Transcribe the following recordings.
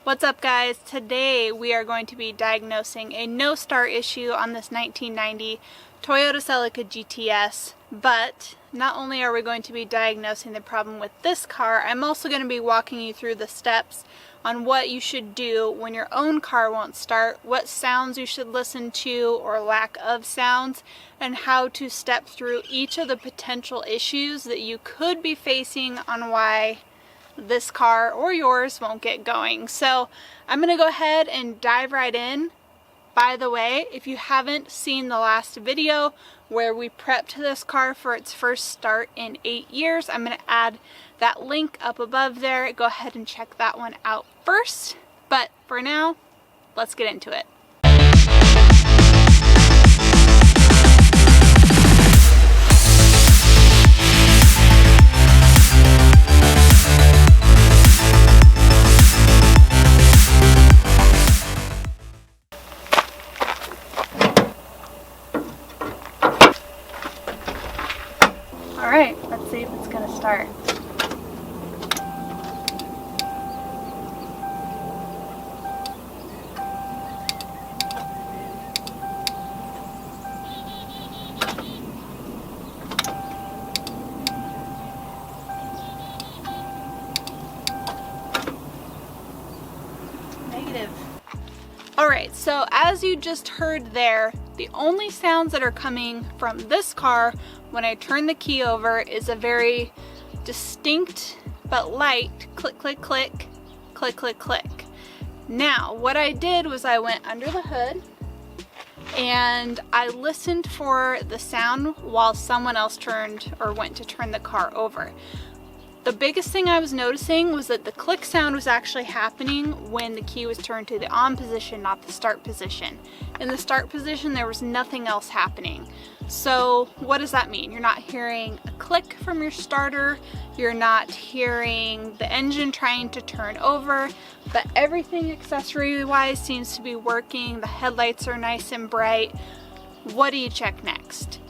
What's up guys? Today we are going to be diagnosing a no start issue on this 1990 Toyota Celica GTS, but not only are we going to be diagnosing the problem with this car, I'm also going to be walking you through the steps on what you should do when your own car won't start, what sounds you should listen to or lack of sounds, and how to step through each of the potential issues that you could be facing on why this car or yours won't get going. So I'm going to go ahead and dive right in. By the way, if you haven't seen the last video where we prepped this car for its first start in 8 years, I'm going to add that link up above there. Go ahead and check that one out first. But for now, let's get into it. Alright, let's see if it's going to start. Negative. Alright, so as you just heard there, the only sounds that are coming from this car when I turn the key over is a very distinct but light click, click, click, click, click, click. Now, what I did was I went under the hood and I listened for the sound while someone else turned or went to turn the car over. The biggest thing I was noticing was that the click sound was actually happening when the key was turned to the on position, not the start position. In the start position, there was nothing else happening. So what does that mean? You're not hearing a click from your starter, you're not hearing the engine trying to turn over, but everything accessory-wise seems to be working. The headlights are nice and bright. What do you check next?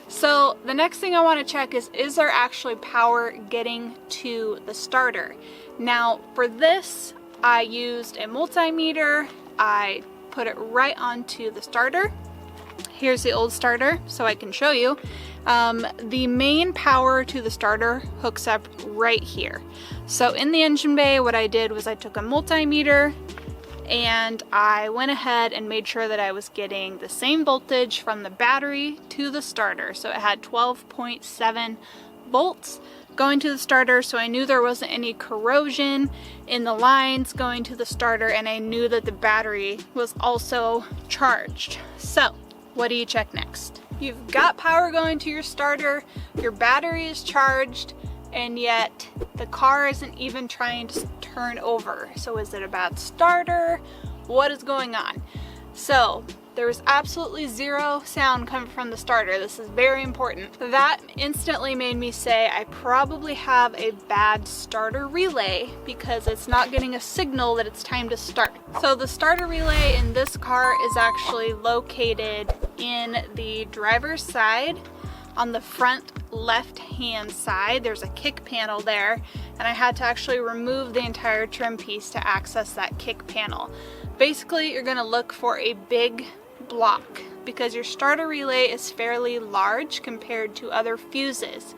So the next thing I want to check is there actually power getting to the starter? Now for this, I used a multimeter. I put it right onto the starter. Here's the old starter so I can show you. The main power to the starter hooks up right here. So in the engine bay, what I did was I took a multimeter and I went ahead and made sure that I was getting the same voltage from the battery to the starter. So it had 12.7 volts going to the starter, so I knew there wasn't any corrosion in the lines going to the starter, and I knew that the battery was also charged. So what do you check next? You've got power going to your starter, your battery is charged, and yet the car isn't even trying to turn over. So is it a bad starter? What is going on? So there was absolutely zero sound coming from the starter. This is very important. That instantly made me say I probably have a bad starter relay because it's not getting a signal that it's time to start. So the starter relay in this car is actually located in the driver's side. On the front left hand side, there's a kick panel there, and I had to actually remove the entire trim piece to access that kick panel. Basically, you're going to look for a big block because your starter relay is fairly large compared to other fuses.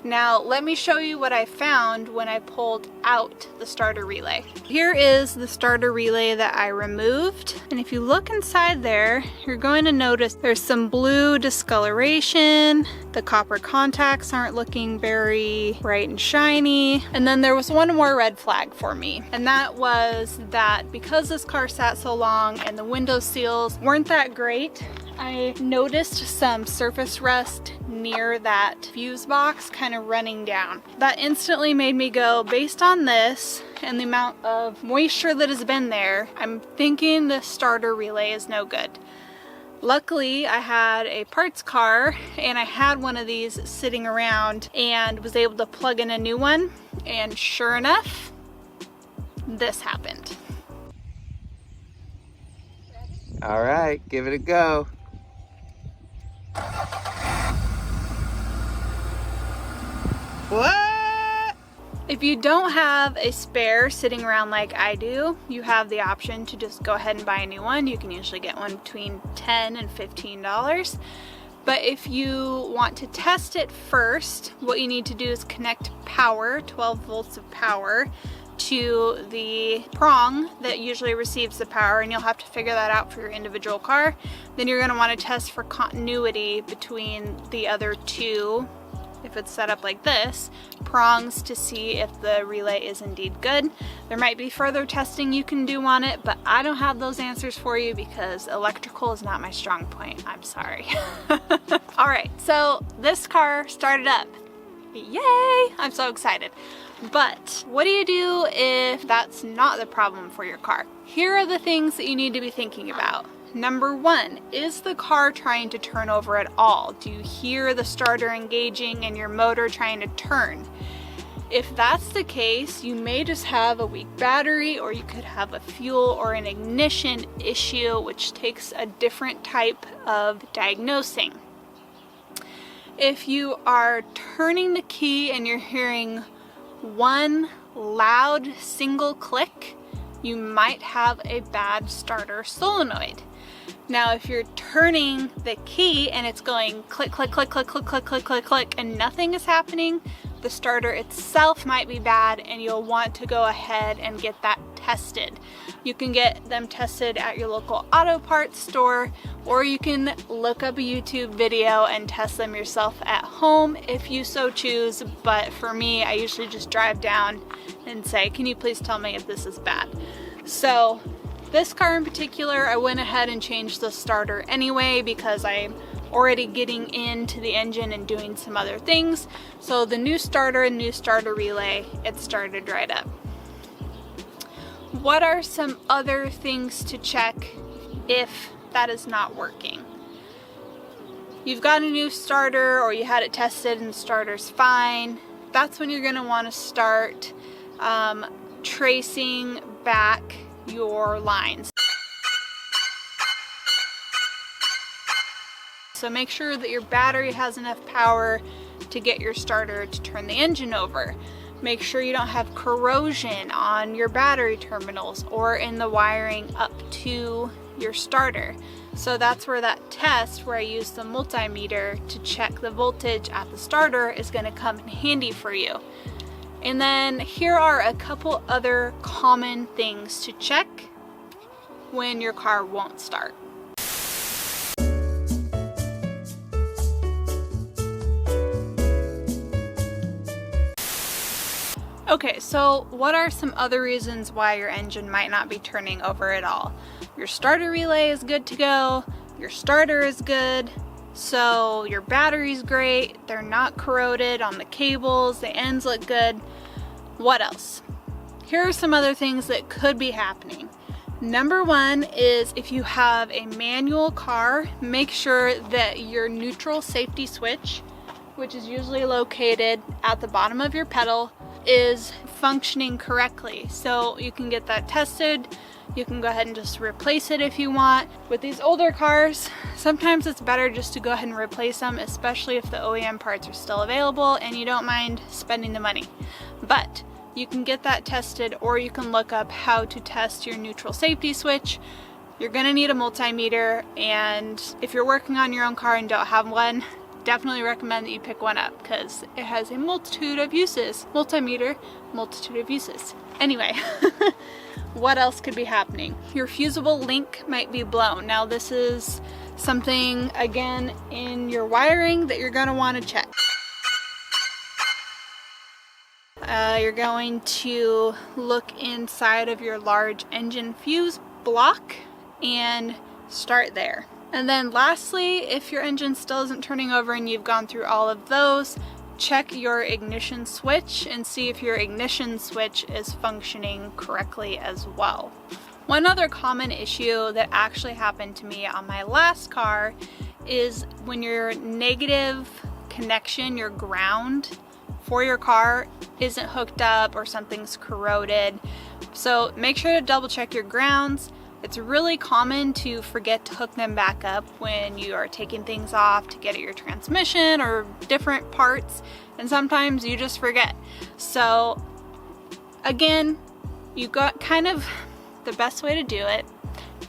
Now let me show you what I found when I pulled out the starter relay. Here is the starter relay that I removed, and if you look inside there, you're going to notice there's some blue discoloration. The copper contacts aren't looking very bright and shiny. And then there was one more red flag for me, and that was that because this car sat so long and the window seals weren't that great, I noticed some surface rust near that fuse box kind of running down. That instantly made me go, based on this and the amount of moisture that has been there, I'm thinking the starter relay is no good. Luckily, I had a parts car and I had one of these sitting around and was able to plug in a new one, and sure enough, this happened. All right, give it a go. What? If you don't have a spare sitting around like I do, you have the option to just go ahead and buy a new one. You can usually get one between $10 and $15. But if you want to test it first, what you need to do is connect power, 12 volts of power, to the prong that usually receives the power, and you'll have to figure that out for your individual car. Then you're going to want to test for continuity between the other two, if it's set up like this, prongs, to see if the relay is indeed good. There might be further testing you can do on it, but I don't have those answers for you because electrical is not my strong point. I'm sorry. All right, so this car started up. Yay! I'm so excited. But what do you do if that's not the problem for your car? Here are the things that you need to be thinking about. Number one, is the car trying to turn over at all? Do you hear the starter engaging and your motor trying to turn? If that's the case, you may just have a weak battery, or you could have a fuel or an ignition issue, which takes a different type of diagnosing. If you are turning the key and you're hearing one loud single click, you might have a bad starter solenoid. Now, if you're turning the key and it's going click, click, click, click, click, click, click, click, click, and nothing is happening, the starter itself might be bad, and you'll want to go ahead and get that tested. You can get them tested at your local auto parts store, or you can look up a YouTube video and test them yourself at home if you so choose. But for me, I usually just drive down and say, can you please tell me if this is bad? So this car in particular, I went ahead and changed the starter anyway because I'm already getting into the engine and doing some other things. So the new starter and new starter relay, it started right up. What are some other things to check if that is not working? You've got a new starter, or you had it tested and the starter's fine. That's when you're going to want to start tracing back your lines. So make sure that your battery has enough power to get your starter to turn the engine over. Make sure you don't have corrosion on your battery terminals or in the wiring up to your starter. So that's where that test, where I use the multimeter to check the voltage at the starter, is going to come in handy for you. And then here are a couple other common things to check when your car won't start. Okay, so what are some other reasons why your engine might not be turning over at all? Your starter relay is good to go, your starter is good, so your battery's great, they're not corroded on the cables, the ends look good. What else? Here are some other things that could be happening. Number one is, if you have a manual car, make sure that your neutral safety switch, which is usually located at the bottom of your pedal, is functioning correctly. So you can get that tested. You can go ahead and just replace it if you want. With these older cars, sometimes it's better just to go ahead and replace them, especially if the OEM parts are still available and you don't mind spending the money. But you can get that tested, or you can look up how to test your neutral safety switch. You're gonna need a multimeter, and if you're working on your own car and don't have one, definitely recommend that you pick one up because it has a multitude of uses. Multimeter, multitude of uses. Anyway, what else could be happening? Your fusible link might be blown. Now this is something, again, in your wiring that you're going to want to check. You're going to look inside of your large engine fuse block and start there. And then lastly, if your engine still isn't turning over and you've gone through all of those, check your ignition switch and see if your ignition switch is functioning correctly as well. One other common issue that actually happened to me on my last car is when your negative connection, your ground for your car, isn't hooked up or something's corroded. So make sure to double check your grounds. It's really common to forget to hook them back up when you are taking things off to get at your transmission or different parts, and sometimes you just forget. So Again, you got kind of the best way to do it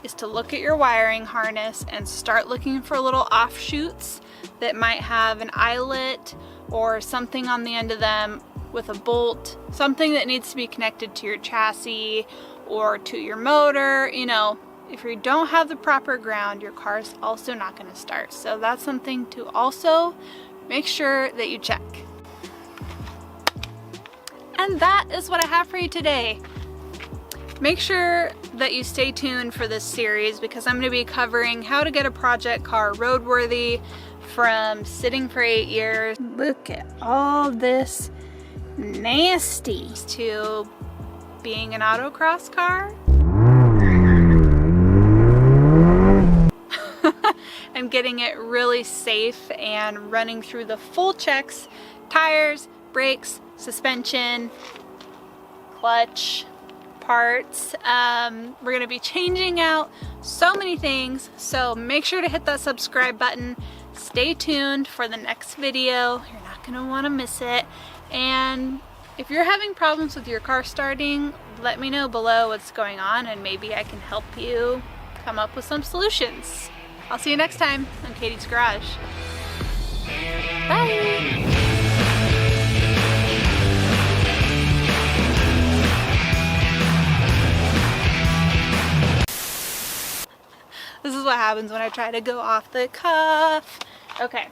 is to look at your wiring harness and start looking for little offshoots that might have an eyelet or something on the end of them with a bolt, something that needs to be connected to your chassis or to your motor. You know, if you don't have the proper ground, your car is also not going to start. So that's something to also make sure that you check. And that is what I have for you today. Make sure that you stay tuned for this series because I'm going to be covering how to get a project car roadworthy from sitting for 8 years. Look at all this nasty to being an autocross car. And getting it really safe and running through the full checks, tires, brakes, suspension, clutch, parts. We're going to be changing out so many things, so make sure to hit that subscribe button. Stay tuned for the next video. You're not going to want to miss it. And if you're having problems with your car starting, let me know below what's going on and maybe I can help you come up with some solutions. I'll see you next time on Katie's Garage. Bye! This is what happens when I try to go off the cuff. Okay.